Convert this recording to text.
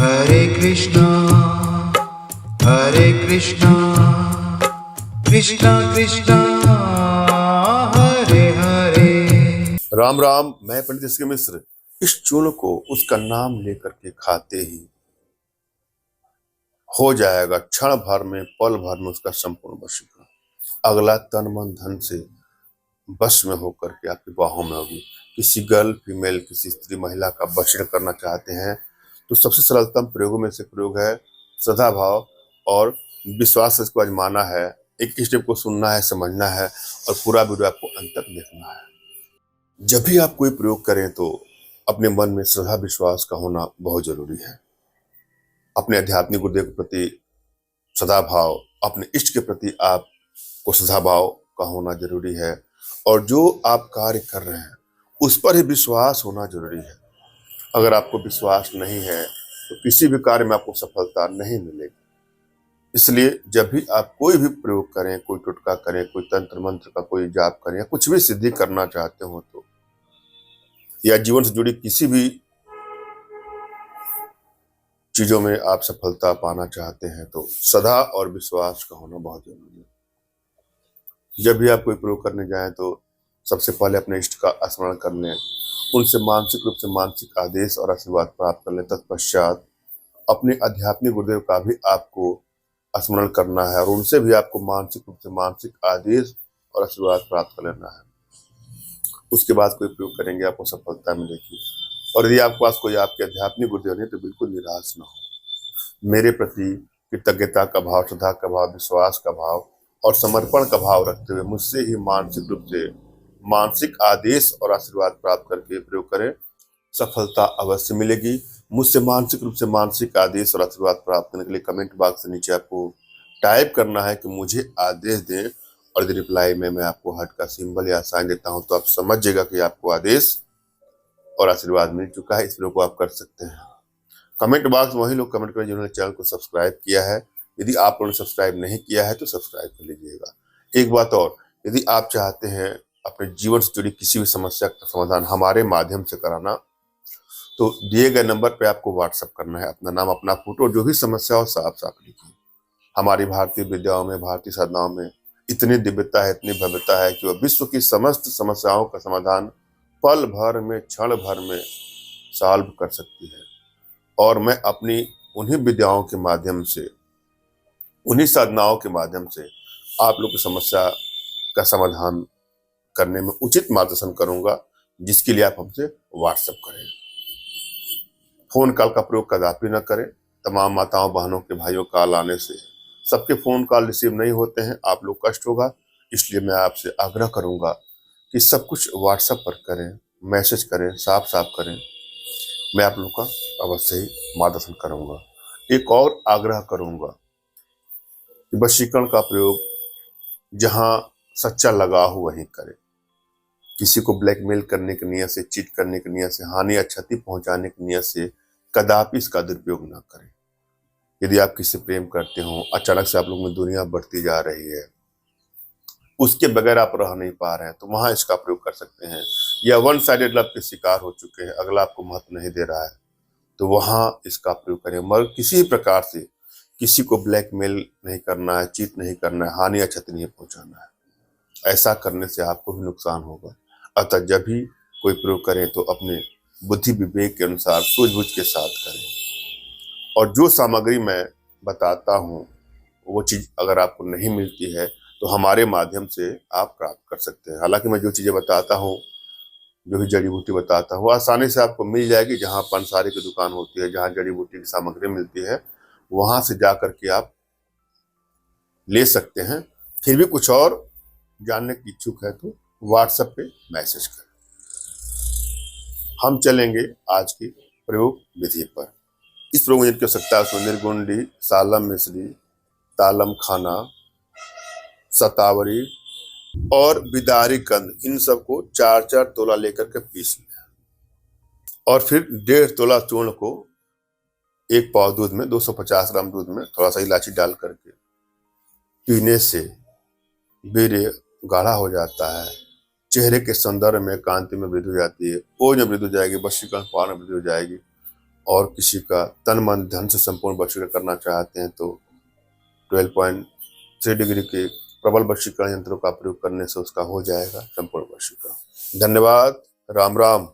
हरे कृष्णा कृष्णा कृष्णा हरे हरे। राम राम। मैं पंडित इसके मिश्र। इस चूर्ण को उसका नाम लेकर के खाते ही हो जाएगा क्षण भर में, पल भर में उसका संपूर्ण वशीकरण। अगला तन मन धन से वश में होकर के आपकी बाहों में होगी। किसी गर्ल, फीमेल, किसी स्त्री, महिला का वशीकरण करना चाहते हैं तो सबसे सरलतम प्रयोगों में से प्रयोग है श्रद्धा भाव और विश्वास से इसको आजमाना है। एक स्टेप को सुनना है, समझना है और पूरा वीडियो आपको अंत तक देखना है। जब भी आप कोई प्रयोग करें तो अपने मन में श्रद्धा विश्वास का होना बहुत जरूरी है। अपने आध्यात्मिक गुरुदेव के प्रति श्रद्धा भाव, अपने इष्ट के प्रति आपको श्रद्धा भाव का होना जरूरी है और जो आप कार्य कर रहे हैं उस पर ही विश्वास होना जरूरी है। अगर आपको विश्वास नहीं है तो किसी भी कार्य में आपको सफलता नहीं मिलेगी। इसलिए जब भी आप कोई भी प्रयोग करें, कोई टोटका करें, कोई तंत्र मंत्र का कोई जाप करें या कुछ भी सिद्धि करना चाहते हो तो या जीवन से जुड़ी किसी भी चीजों में आप सफलता पाना चाहते हैं तो श्रद्धा और विश्वास का होना बहुत जरूरी है। जब भी आप कोई प्रयोग करने जाएं तो सबसे पहले अपने इष्ट का स्मरण कर लें, उनसे मानसिक रूप से मानसिक आदेश और आशीर्वाद प्राप्त कर लें। तत्पश्चात अपने आध्यात्मिक गुरुदेव का भी आपको स्मरण करना है और उनसे भी आपको मानसिक रूप से मानसिक आदेश और आशीर्वाद प्राप्त कर लेना है। उसके बाद कोई प्रयोग करेंगे आपको सफलता मिलेगी। और यदि आपके पास कोई आपके आध्यात्मिक गुरुदेव नहीं तो बिल्कुल निराश न हो। मेरे प्रति कृतज्ञता का भाव, श्रद्धा का भाव, विश्वास का भाव और समर्पण का भाव रखते हुए मुझसे ही मानसिक रूप से मानसिक आदेश और आशीर्वाद प्राप्त करके प्रयोग करें, सफलता अवश्य मिलेगी। मुझसे मानसिक रूप से मानसिक आदेश और आशीर्वाद प्राप्त करने के लिए कमेंट बॉक्स से नीचे आपको टाइप करना है कि मुझे आदेश दें और यदि रिप्लाई में मैं आपको हार्ट का सिंबल या साइन देता हूं तो आप समझ जाएगा कि आपको आदेश और आशीर्वाद मिल चुका है। इस वीडियो को आप कर सकते हैं। कमेंट बॉक्स वही लोग कमेंट करें जिन्होंने चैनल को सब्सक्राइब किया है। यदि आप लोगों ने सब्सक्राइब नहीं किया है तो सब्सक्राइब कर लीजिएगा। एक बात और, यदि आप चाहते हैं अपने जीवन से जुड़ी किसी भी समस्या का समाधान हमारे माध्यम से कराना तो दिए गए नंबर पे आपको व्हाट्सएप करना है। अपना नाम, अपना फोटो, जो भी समस्या हो साफ साफ लिखिए। हमारी भारतीय विद्याओं में, भारतीय साधनाओं में इतनी दिव्यता है, इतनी भव्यता है कि वह विश्व की समस्त समस्याओं का समाधान पल भर में, क्षण भर में सॉल्व कर सकती है। और मैं अपनी उन्हीं विद्याओं के माध्यम से, उन्हीं साधनाओं के माध्यम से आप लोग की समस्या का समाधान करने में उचित मार्गदर्शन करूंगा, जिसके लिए आप हमसे व्हाट्सएप करें। फोन कॉल का प्रयोग कदापि न करें। तमाम माताओं, बहनों के भाइयों कॉल आने से सबके फोन कॉल रिसीव नहीं होते हैं, आप लोग कष्ट होगा। इसलिए मैं आपसे आग्रह करूंगा कि सब कुछ व्हाट्सएप पर करें, मैसेज करें, साफ साफ करें। मैं आप लोग का अवश्य ही मार्गदर्शन करूंगा। एक और आग्रह करूंगा कि वशीकरण का प्रयोग जहां सच्चा लगाव वहीं करें। किसी को ब्लैकमेल करने की नियत से, चीट करने की नियत से, हानि या क्षति पहुंचाने की नियत से कदापि इसका दुरुपयोग न करें। यदि आप किसी से प्रेम करते हो, अचानक से आप लोग में दुनिया बढ़ती जा रही है, उसके बगैर आप रह नहीं पा रहे हैं तो वहां इसका प्रयोग कर सकते हैं। या वन साइडेड लव के शिकार हो चुके हैं, अगला आपको महत्व नहीं दे रहा है तो वहां इसका प्रयोग करें। मगर किसी प्रकार से किसी को ब्लैकमेल नहीं करना है, चीट नहीं करना है, हानि या क्षति नहीं पहुंचाना है। ऐसा करने से आपको भी नुकसान होगा। अतः जब भी कोई प्रयोग करें तो अपने बुद्धि विवेक के अनुसार सूझबूझ के साथ करें। और जो सामग्री मैं बताता हूँ वो चीज अगर आपको नहीं मिलती है तो हमारे माध्यम से आप प्राप्त कर सकते हैं। हालांकि मैं जो चीजें बताता हूँ, जो भी जड़ी बूटी बताता हूँ, आसानी से आपको मिल जाएगी। जहाँ पंसारी की दुकान होती है, जहाँ जड़ी बूटी की सामग्री मिलती है, वहां से जा करके आप ले सकते हैं। फिर भी कुछ और जानने की इच्छुक है तो व्हाट्सएप पे मैसेज करें। हम चलेंगे आज की प्रयोग विधि पर। इस प्रयोग में की आवश्यकता है उसमें निर्गुंडी, सालम मिश्री, तालम खाना, सतावरी और बिदारी कंद, इन सबको 4-4 तोला लेकर के पीस लें। और फिर 1.5 तोला चूर्ण को 1 पाव दूध में, 250 ग्राम दूध में थोड़ा सा इलायची डाल करके पीने से वीर्य गाढ़ा हो जाता है, चेहरे के सौंदर्य में, कांति में वृद्धि हो जाती है, ओज में वृद्धि हो जाएगी, वशीकरण पावर में वृद्धि हो जाएगी और किसी का तन मन धन से संपूर्ण वशीकरण करना चाहते हैं तो 12.3 डिग्री के प्रबल वशीकरण यंत्रों का प्रयोग करने से उसका हो जाएगा संपूर्ण वशीकरण। धन्यवाद। राम राम।